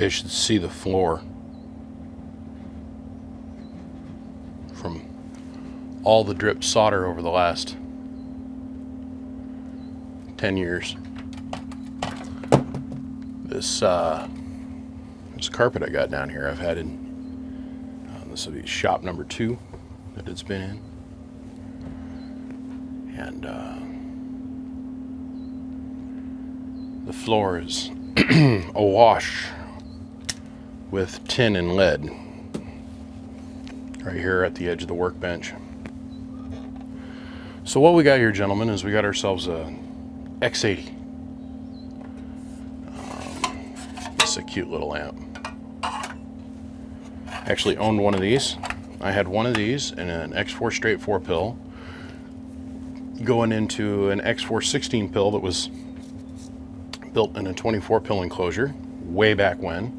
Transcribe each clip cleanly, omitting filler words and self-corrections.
You guys should see the floor from all the dripped solder over the last 10 years. This carpet I got down here, I've had in, this will be shop number 2 that it's been in. And the floor is awash with tin and lead right here at the edge of the workbench. So what we got here, gentlemen, is we got ourselves a x80. It's a cute little amp. Actually owned one of these. I had one of these and an X4 straight 4 pill going into an X4 16 pill that was built in a 24 pill enclosure way back when.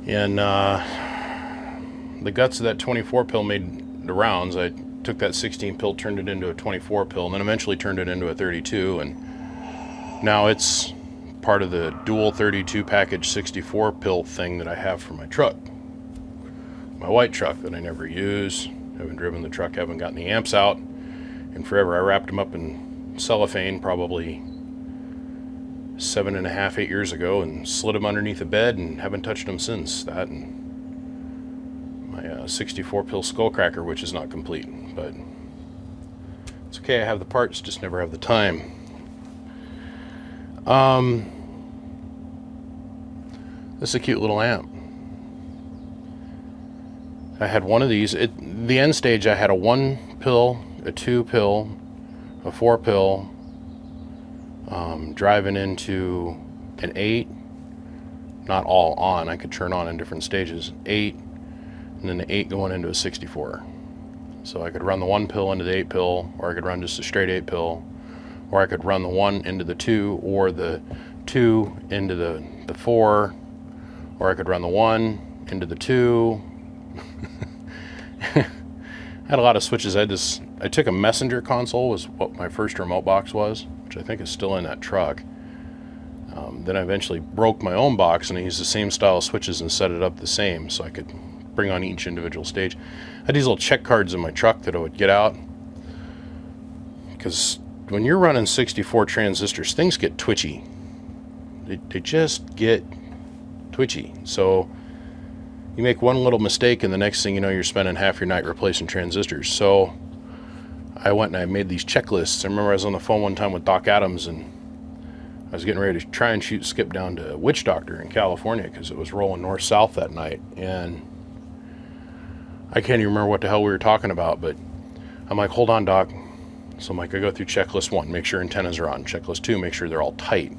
And the guts of that 24 pill made the rounds. I took that 16 pill, turned it into a 24 pill, and then eventually turned it into a 32, and now it's part of the dual 32 package 64 pill thing that I have for my truck. My white truck that I never use. Haven't driven the truck, haven't gotten the amps out in forever. I wrapped them up in cellophane probably 7.5, 8 years ago and slid them underneath the bed and haven't touched them since that. And my 64 pill skullcracker, which is not complete, but it's okay. I have the parts, just never have the time. This is a cute little amp. I had one of these. The end stage, I had a 1 pill, a 2 pill, a 4 pill, driving into an 8, not all on, I could turn on in different stages, 8, and then the 8 going into a 64. So I could run the 1 pill into the 8 pill, or I could run just a straight 8 pill, or I could run the 1 into the 2, or the 2 into the 4, or I could run the 1 into the 2. I had a lot of switches. I took a messenger console, was what my first remote box was, which I think is still in that truck. Then I eventually broke my own box and I used the same style of switches and set it up the same so I could bring on each individual stage. I had these little check cards in my truck that I would get out, because when you're running 64 transistors, things get twitchy. They just get twitchy. So you make one little mistake and the next thing you know, you're spending half your night replacing transistors. So I went and I made these checklists. I remember I was on the phone one time with Doc Adams and I was getting ready to try and skip down to Witch Doctor in California because it was rolling north-south that night. And I can't even remember what the hell we were talking about, but I'm like, hold on, Doc. So I'm like, I go through checklist 1, make sure antennas are on. Checklist 2, make sure they're all tight.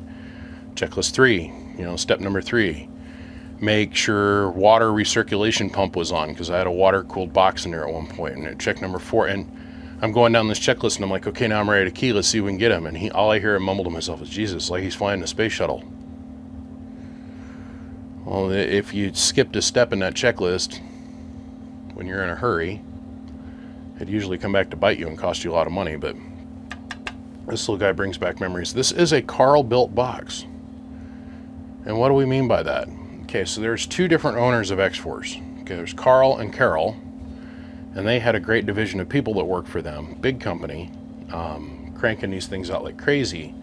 Checklist 3, step number 3. Make sure water recirculation pump was on, because I had a water-cooled box in there at one point. And check number 4, and I'm going down this checklist, and I'm like, okay, now I'm ready to key. Let's see if we can get him. And all I hear him mumble to myself is, Jesus, like he's flying a space shuttle. Well, if you skipped a step in that checklist when you're in a hurry, it'd usually come back to bite you and cost you a lot of money. But this little guy brings back memories. This is a Carl-built box. And what do we mean by that? Okay, so there's 2 different owners of X-Force. Okay, there's Carl and Carol, and they had a great division of people that worked for them, big company, cranking these things out like crazy.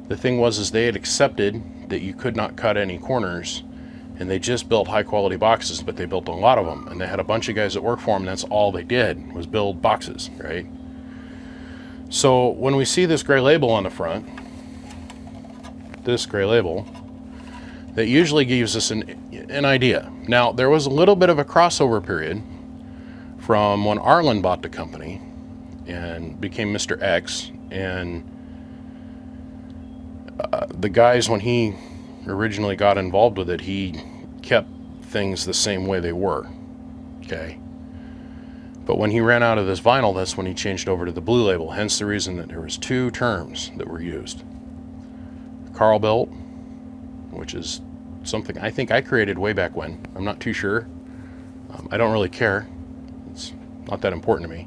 The thing was they had accepted that you could not cut any corners, and they just built high quality boxes, but they built a lot of them, and they had a bunch of guys that worked for them, and that's all they did was build boxes, right? So when we see this gray label on the front, this gray label, that usually gives us an idea. Now, there was a little bit of a crossover period from when Arlen bought the company and became Mr. X, and the guys, when he originally got involved with it, he kept things the same way they were, okay? But when he ran out of this vinyl, that's when he changed over to the blue label, hence the reason that there was 2 terms that were used. Carl built, which is something I think I created way back when. I'm not too sure. I don't really care. It's not that important to me.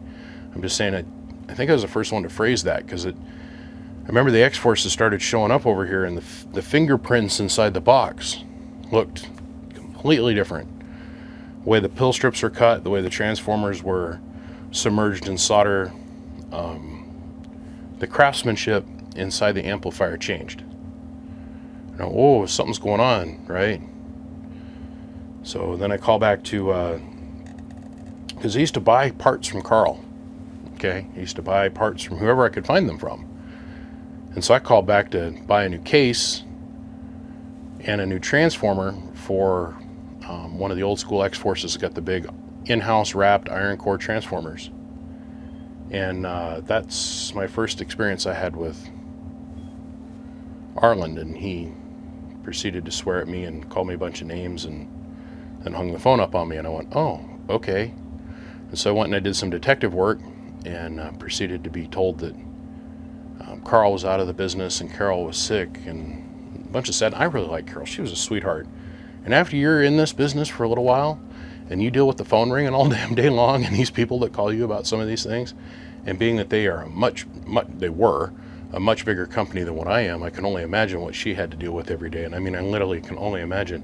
I'm just saying I think I was the first one to phrase that, because I remember the X-Forces started showing up over here, and the fingerprints inside the box looked completely different. The way the pill strips are cut, the way the transformers were submerged in solder, the craftsmanship inside the amplifier changed. Oh, something's going on, right? So then I call back to, because I used to buy parts from Carl. Okay, I used to buy parts from whoever I could find them from. And so I called back to buy a new case and a new transformer for one of the old school X-Forces. Got the big in-house wrapped iron core transformers. And that's my first experience I had with Arland, and he proceeded to swear at me and call me a bunch of names and then hung the phone up on me, and I went, oh, okay. And so I went and I did some detective work and proceeded to be told that Carl was out of the business and Carol was sick, and a bunch of sad. I really liked Carol. She was a sweetheart. And after you're in this business for a little while and you deal with the phone ringing all damn day long and these people that call you about some of these things, and being that they are they were a much bigger company than what I am, I can only imagine what she had to deal with every day. And I mean, I literally can only imagine.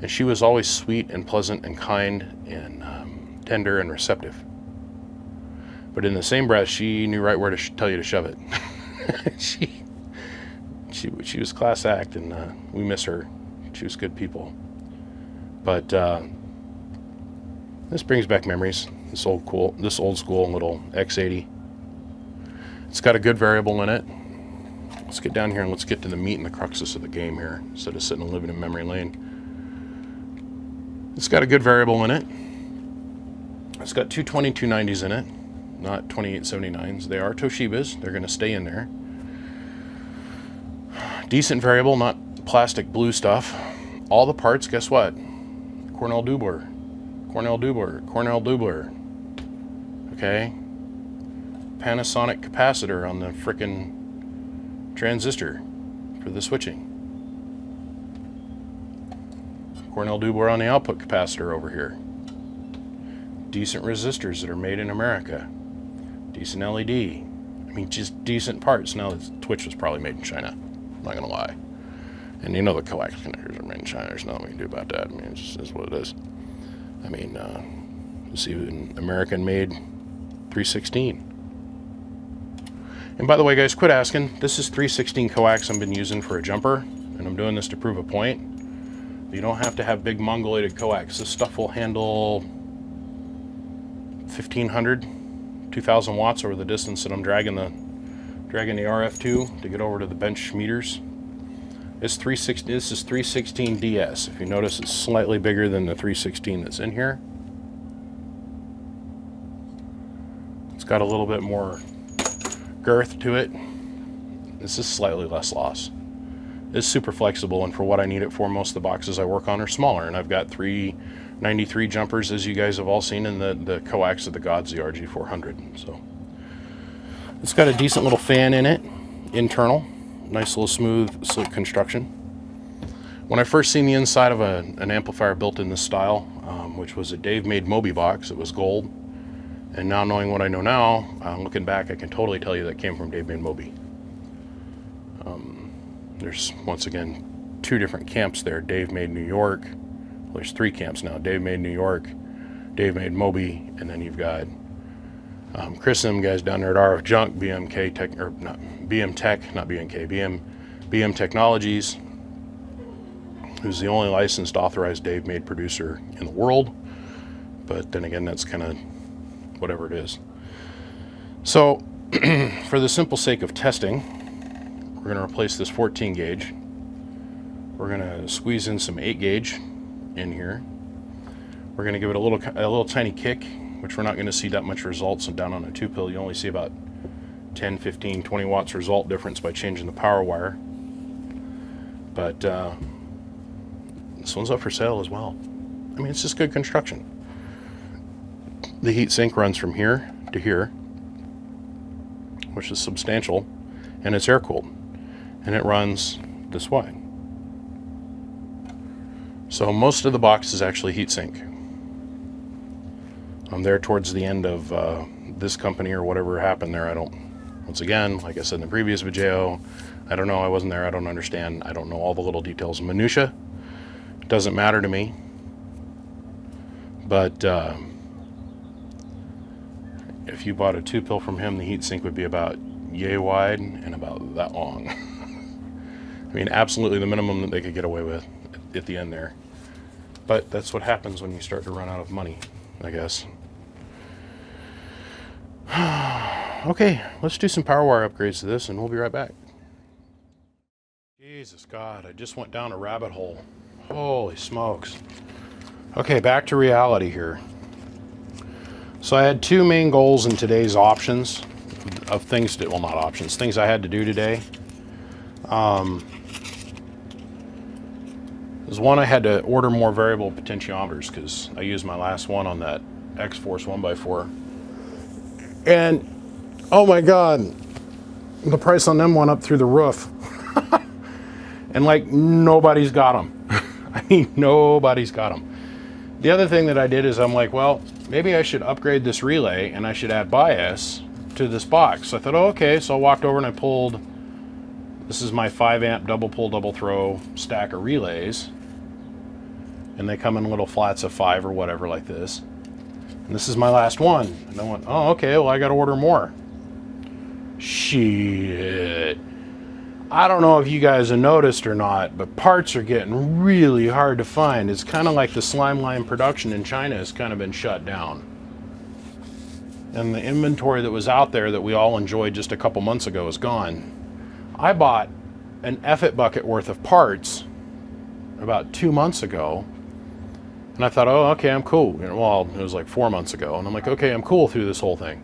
And she was always sweet and pleasant and kind and tender and receptive. But in the same breath, she knew right where to tell you to shove it. She was class act, and we miss her. She was good people. But this brings back memories. This old school little x80. It's got a good variable in it. Let's get down here and let's get to the meat and the cruxus of the game here, instead of sitting and living in memory lane. It's got a good variable in it. It's got two 2290s in it, not 2879s. They are Toshibas. They're going to stay in there. Decent variable, not plastic blue stuff. All the parts, guess what? Cornell Dubler. Okay? Panasonic capacitor on the frickin' transistor for the switching. Cornell Dubler on the output capacitor over here. Decent resistors that are made in America. Decent LED. I mean, just decent parts. Now, the Twitch was probably made in China. I'm not gonna lie. And you know the coax connectors are made in China. There's nothing we can do about that. I mean, it just is what it is. I mean, see, an American-made 316. And by the way, guys, quit asking. This is 316 coax I've been using for a jumper, and I'm doing this to prove a point. You don't have to have big mongolated coax. This stuff will handle 1,500, 2,000 watts over the distance that I'm dragging the RF to get over to the bench meters. This is 316 DS. If you notice, it's slightly bigger than the 316 that's in here. It's got a little bit more girth to it. This is slightly less loss. It's super flexible, and for what I need it for, most of the boxes I work on are smaller, and I've got 393 jumpers, as you guys have all seen, in the coax of the gods, the RG400. So it's got a decent little fan in it, internal. Nice little smooth, slick construction. When I first seen the inside of an amplifier built in this style, which was a Dave Made Moby box, it was gold. And now knowing what I know now, looking back, I can totally tell you that came from Dave Made Moby. There's, once again, two different camps there. Dave Made New York. Well, there's three camps now. Dave Made New York, Dave Made Moby, and then you've got Chris and them guys down there at RF Junk, BM Technologies, who's the only licensed authorized Dave Made producer in the world. But then again, that's kind of whatever it is. So for the simple sake of testing, we're going to replace this 14 gauge. We're going to squeeze in some 8 gauge in here. We're going to give it a little tiny kick, which we're not going to see that much results. And down on a 2-pill, you only see about 10, 15, 20 watts result difference by changing the power wire. But this one's up for sale as well. I mean, it's just good construction. The heat sink runs from here to here, which is substantial, and it's air cooled, and it runs this way. So most of the box is actually heatsink. I'm there towards the end of this company or whatever happened there. I don't Once again, like I said in the previous video, I don't know, I wasn't there, I don't understand, I don't know all the little details and minutia. It doesn't matter to me. But if you bought a 2-pill from him, the heatsink would be about yay wide and about that long. I mean, absolutely the minimum that they could get away with at the end there. But that's what happens when you start to run out of money, I guess. Okay, let's do some power wire upgrades to this and we'll be right back. Jesus God, I just went down a rabbit hole. Holy smokes. Okay, back to reality here. So I had two main goals in today's options of things to, well, not options, things I had to do today. There's one, I had to order more variable potentiometers because I used my last one on that X-Force 1x4. And, oh my God, the price on them went up through the roof. And like, nobody's got them. I mean, nobody's got them. The other thing that I did is I'm like, well, maybe I should upgrade this relay and I should add bias to this box. So I thought, oh, okay, so I walked over and I pulled, this is my 5 amp double pull, double throw stack of relays. And they come in little flats of 5 or whatever like this. And this is my last one. And I went, oh, okay, well, I got to order more. Shit. I don't know if you guys have noticed or not, but parts are getting really hard to find. It's kind of like the slime line production in China has kind of been shut down. And the inventory that was out there that we all enjoyed just a couple months ago is gone. I bought an F-it bucket worth of parts about 2 months ago. And I thought, oh, okay, I'm cool. You know, well, it was like 4 months ago. And I'm like, okay, I'm cool through this whole thing.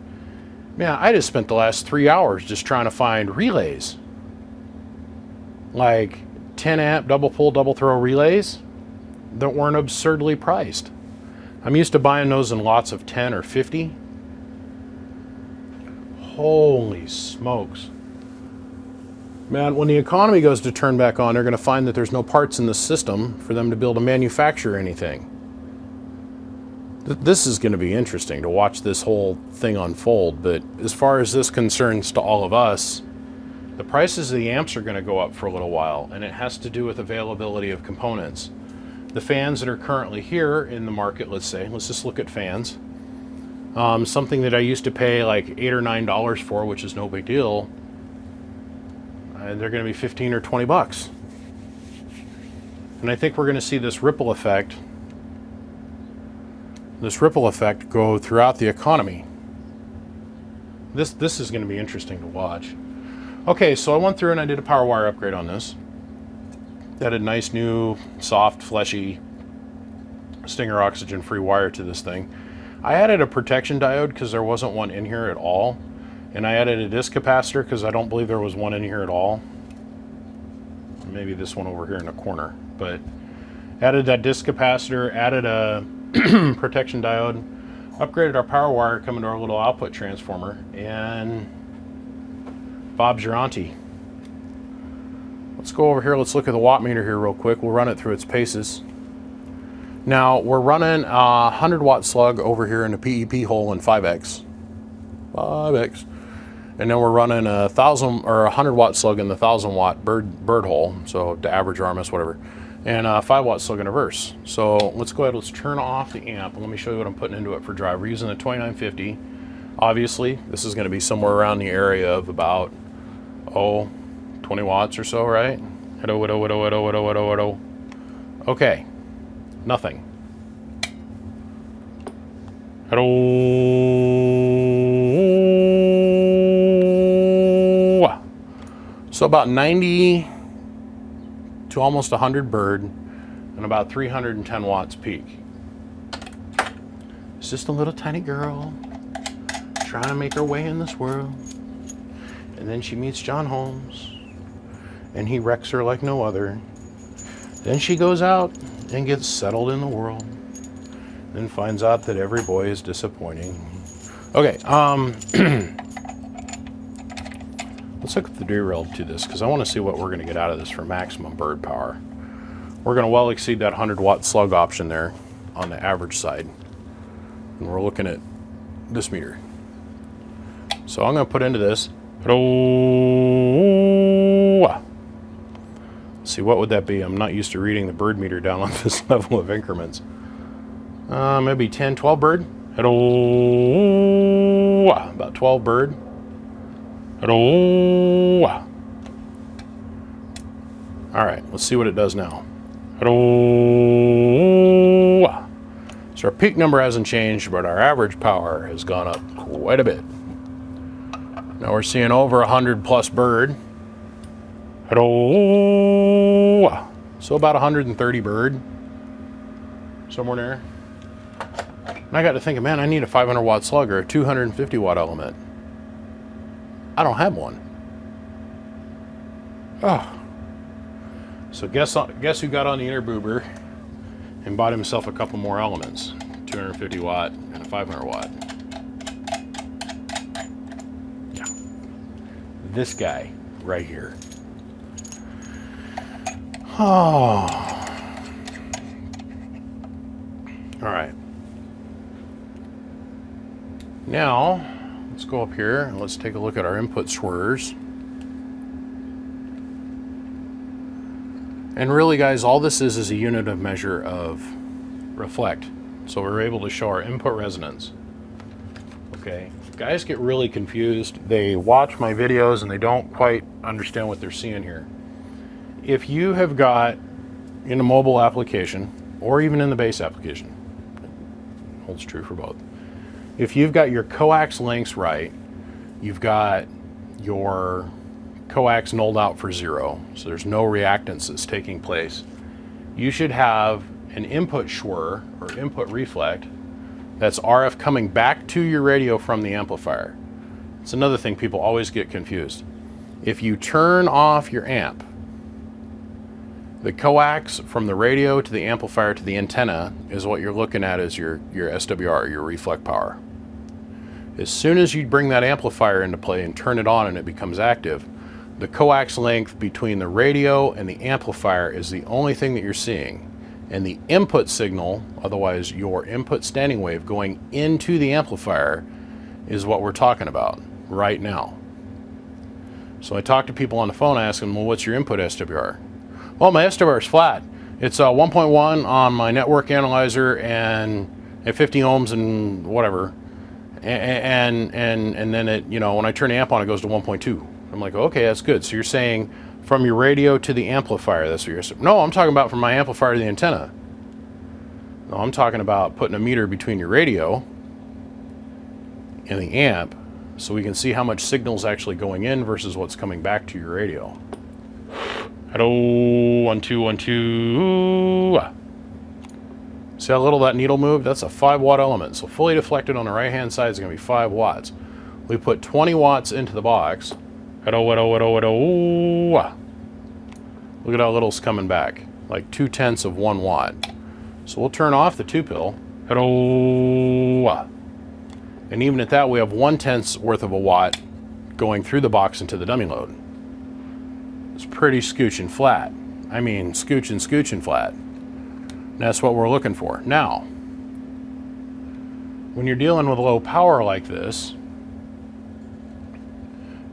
Man, I just spent the last 3 hours just trying to find relays. Like 10 amp double pull, double throw relays that weren't absurdly priced. I'm used to buying those in lots of 10 or 50. Holy smokes. Man, when the economy goes to turn back on, they're going to find that there's no parts in the system for them to be able to manufacture anything. This is going to be interesting to watch this whole thing unfold, but as far as this concerns to all of us, the prices of the amps are going to go up for a little while, and it has to do with availability of components. The fans that are currently here in the market, let's just look at fans. Something that I used to pay like $8 or $9 for, which is no big deal, they're going to be 15 or 20 bucks. And I think we're going to see this ripple effect go throughout the economy. This is going to be interesting to watch. Okay, so I went through and I did a power wire upgrade on this. Added a nice new, soft, fleshy Stinger oxygen-free wire to this thing. I added a protection diode because there wasn't one in here at all. And I added a disc capacitor because I don't believe there was one in here at all. Maybe this one over here in the corner. But added that disc capacitor, added a protection diode, upgraded our power wire coming to our little output transformer, and Bob's your auntie. Let's go over here, let's look at the watt meter here real quick. We'll run it through its paces. Now we're running a 100 watt slug over here in the PEP hole in 5X. 5X. And then we're running a 100 watt slug in the 1000 watt bird hole, so to average RMS, whatever, and a 5 watt slug in reverse. So let's go ahead, let's turn off the amp, and let me show you what I'm putting into it for drive. We're using the 2950. Obviously, this is going to be somewhere around the area of about, 20 watts or so, right? Okay, nothing. So about 90 to almost 100 bird and about 310 watts peak. It's just a little tiny girl trying to make her way in this world. And then she meets John Holmes and he wrecks her like no other. Then she goes out and gets settled in the world. Then finds out that every boy is disappointing. Okay, let's look at the derail to this because I want to see what we're going to get out of this for maximum bird power. We're going to well exceed that 100 watt slug option there on the average side. And we're looking at this meter. So I'm going to put into this Hello. See, what would that be? I'm not used to reading the bird meter down on this level of increments. Maybe 10, 12 bird. Hello. About 12 bird. Hello. All right, let's see what it does now. Hello. So our peak number hasn't changed, but our average power has gone up quite a bit. Now we're seeing over 100 plus bird. Hello. So about 130 bird. Somewhere there. And I got to thinking, man, I need a 500 watt slug or a 250 watt element. I don't have one. Oh. So guess who got on the inner boober and bought himself a couple more elements. 250 watt and a 500 watt. Yeah. This guy right here. Oh. All right. Now, let's go up here and let's take a look at our input swervers. And really, guys, all this is a unit of measure of reflect. So we're able to show our input resonance. Okay. Guys get really confused. They watch my videos and they don't quite understand what they're seeing here. If you have got in a mobile application or even in the base application, it holds true for both. If you've got your coax lengths right, you've got your coax nulled out for 0, so there's no reactance that's taking place, you should have an input schwur or input reflect that's RF coming back to your radio from the amplifier. It's another thing people always get confused. If you turn off your amp, the coax from the radio to the amplifier to the antenna is what you're looking at as your SWR, your reflect power. As soon as you bring that amplifier into play and turn it on and it becomes active, the coax length between the radio and the amplifier is the only thing that you're seeing. And the input signal, otherwise your input standing wave going into the amplifier, is what we're talking about right now. So I talk to people on the phone, I ask them, well, what's your input SWR? Well, my SWR is flat. It's 1.1 on my network analyzer and at 50 ohms and whatever. And then it, you know, when I turn the amp on, it goes to 1.2. I'm like, okay, that's good. So you're saying from your radio to the amplifier, that's what you're saying. No, I'm talking about from my amplifier to the antenna. No, I'm talking about putting a meter between your radio and the amp so we can see how much signal's actually going in versus what's coming back to your radio. Hello, 1, 2, 1, 2. See how little that needle moved? That's a 5 watt element. So fully deflected on the right hand side is going to be 5 watts. We put 20 watts into the box. Hello, hello, hello, hello. Look at how little's coming back. Like 2/10 of 1 watt. So we'll turn off the 2-pill. Hello. And even at that, we have 1/10 worth of a watt going through the box into the dummy load. It's pretty scoochin' flat. I mean, scoochin' flat. And that's what we're looking for. Now, when you're dealing with low power like this,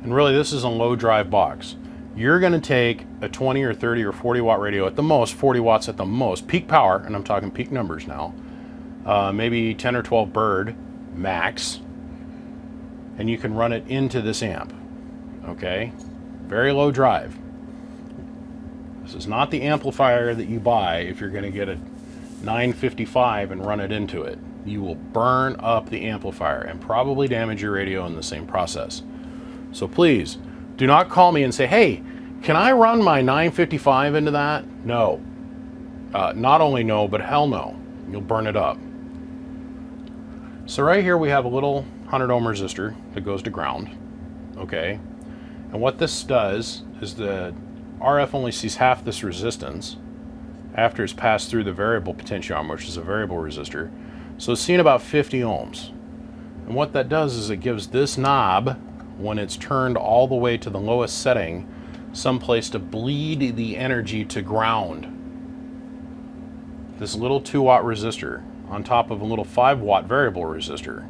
and really this is a low drive box, you're going to take a 20 or 30 or 40 watt radio at the most, 40 watts at the most, peak power, and I'm talking peak numbers now, maybe 10 or 12 bird max, and you can run it into this amp. Okay? Very low drive. This is not the amplifier that you buy if you're going to get a 955 and run it into it. You will burn up the amplifier and probably damage your radio in the same process. So please, do not call me and say, hey, can I run my 955 into that? No. Not only no, but hell no. You'll burn it up. So right here we have a little 100 ohm resistor that goes to ground. Okay. And what this does is the RF only sees half this resistance after it's passed through the variable potentiometer, which is a variable resistor. So it's seeing about 50 ohms. And what that does is it gives this knob, when it's turned all the way to the lowest setting, someplace to bleed the energy to ground. This little 2 watt resistor on top of a little 5 watt variable resistor.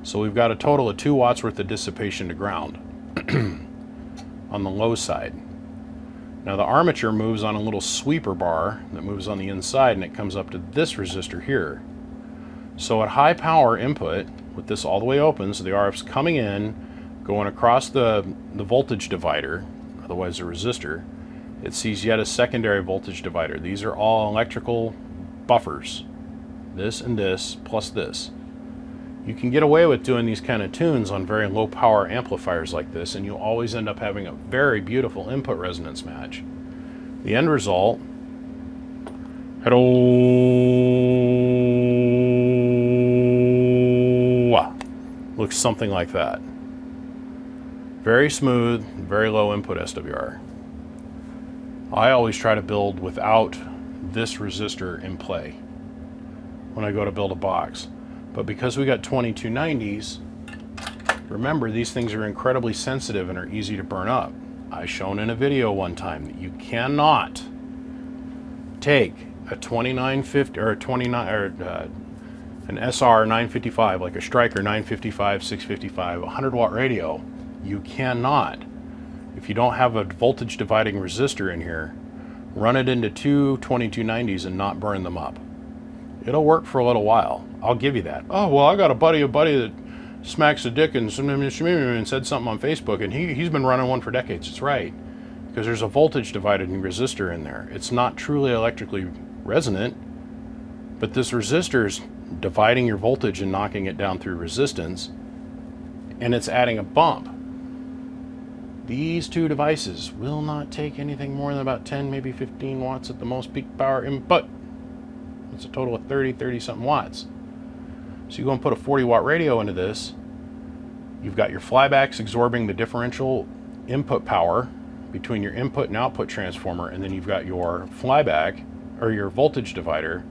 So we've got a total of 2 watts worth of dissipation to ground. on the low side. Now the armature moves on a little sweeper bar that moves on the inside, and it comes up to this resistor here. So at high power input, with this all the way open, so the RF's coming in, going across the voltage divider, otherwise a resistor, it sees yet a secondary voltage divider. These are all electrical buffers. This and this plus this. You can get away with doing these kind of tunes on very low power amplifiers like this, and you'll always end up having a very beautiful input resonance match. The end result, looks something like that. Very smooth, very low input SWR. I always try to build without this resistor in play when I go to build a box. But because we got 2290s, remember these things are incredibly sensitive and are easy to burn up. I shown in a video one time that you cannot take a 2950 or a 29 or an SR 955, like a Striker 955, 655, 100 watt radio. You cannot, if you don't have a voltage dividing resistor in here, run it into two 2290s and not burn them up. It'll work for a little while. I'll give you that. Oh, well, I got a buddy that smacks a dick and said something on Facebook, and he's been running one for decades. It's right, because there's a voltage dividing resistor in there. It's not truly electrically resonant, but this resistor's dividing your voltage and knocking it down through resistance, and it's adding a bump. These two devices will not take anything more than about 10, maybe 15 watts at the most peak power input. It's a total of 30 something watts. So you go and put a 40 watt radio into this, you've got your flybacks absorbing the differential input power between your input and output transformer, and then you've got your flyback or your voltage divider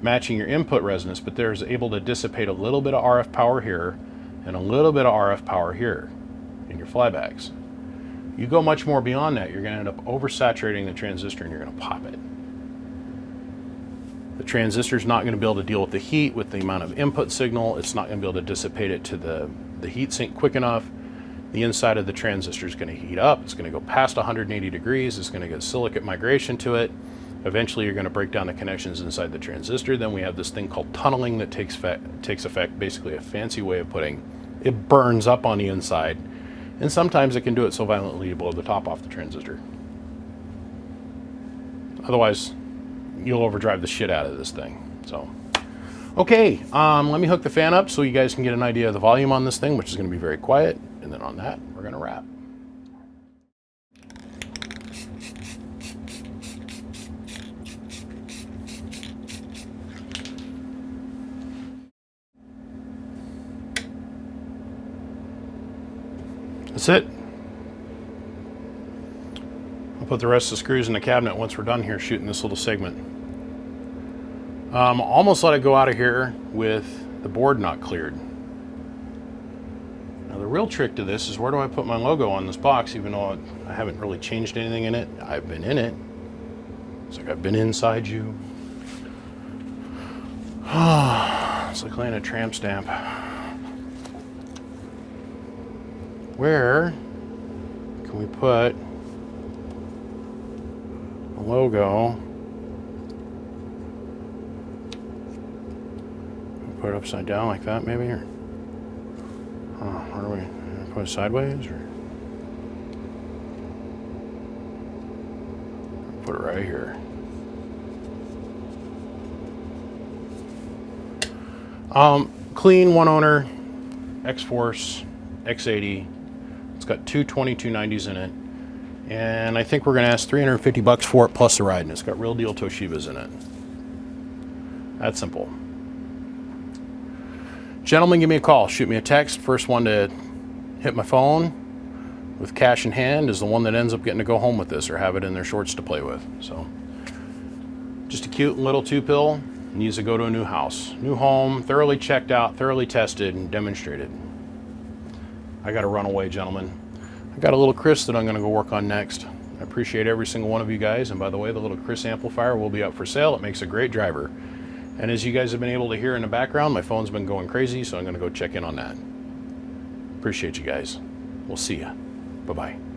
matching your input resonance, but there's able to dissipate a little bit of RF power here and a little bit of RF power here in your flybacks. You go much more beyond that, you're going to end up oversaturating the transistor and you're going to pop it. The transistor's not going to be able to deal with the heat with the amount of input signal. It's not going to be able to dissipate it to the heat sink quick enough. The inside of the transistor is going to heat up. It's going to go past 180 degrees. It's going to get silicate migration to it. Eventually you're going to break down the connections inside the transistor. Then we have this thing called tunneling that takes effect, basically a fancy way of putting it burns up on the inside. And sometimes it can do it so violently you blow the top off the transistor. Otherwise, you'll overdrive the shit out of this thing. So, okay, let me hook the fan up so you guys can get an idea of the volume on this thing, which is going to be very quiet. And then on that, we're going to wrap. That's it. I'll put the rest of the screws in the cabinet once we're done here shooting this little segment. Almost let it go out of here with the board not cleared. Now the real trick to this is, where do I put my logo on this box, even though I haven't really changed anything in it. I've been in it. It's like I've been inside you. It's like laying a tramp stamp. Where can we put a logo? Put it upside down like that, maybe? Or where do we put it sideways? Or put it right here. Clean one owner X-Force x80. It's got two 2290s in it, and I think we're going to ask $350 for it plus the ride, and it's got real deal Toshibas in it. That's simple. Gentlemen, give me a call, shoot me a text. First one to hit my phone with cash in hand is the one that ends up getting to go home with this or have it in their shorts to play with. So just a cute little 2-pill, needs to go to a new house, new home, thoroughly checked out, thoroughly tested and demonstrated. I got to run away, gentlemen. I got a little Chris that I'm going to go work on next. I appreciate every single one of you guys. And by the way, the little Chris amplifier will be up for sale. It makes a great driver. And as you guys have been able to hear in the background, my phone's been going crazy, so I'm going to go check in on that. Appreciate you guys. We'll see ya. Bye-bye.